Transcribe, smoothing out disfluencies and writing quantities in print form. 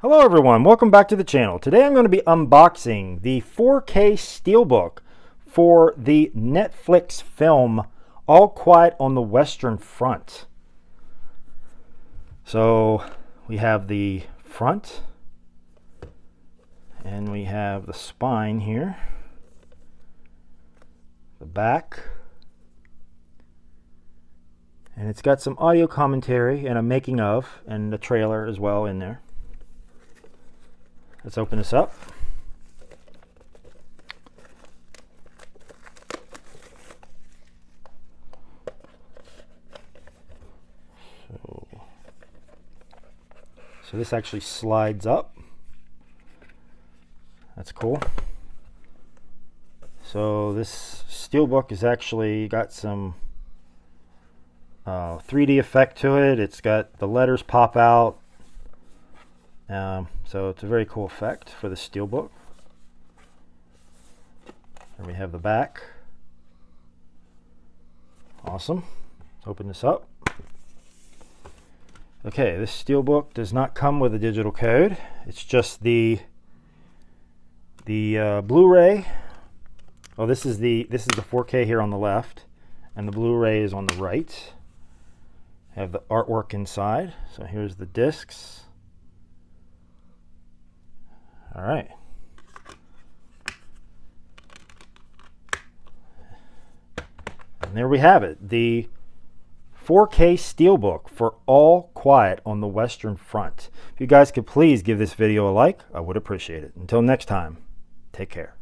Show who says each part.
Speaker 1: Hello everyone, welcome back to the channel. Today I'm going to be unboxing the 4K Steelbook for the Netflix film All Quiet on the Western Front. So we have the front and we have the spine here, the back, and it's got some audio commentary and a making of and a trailer as well in there. Let's open this up. So this actually slides up. That's cool. So this Steelbook has actually got some 3D effect to it. It's got the letters pop out. So it's a very cool effect for the Steelbook. There we have the back. Awesome. Let's open this up. Okay, this Steelbook does not come with a digital code. It's just the Blu-ray. Oh, this is the 4K here on the left, and the Blu-ray is on the right. Have the artwork inside. So here's the discs. All right. And there we have it. The 4K Steelbook for All Quiet on the Western Front. If you guys could please give this video a like, I would appreciate it. Until next time, take care.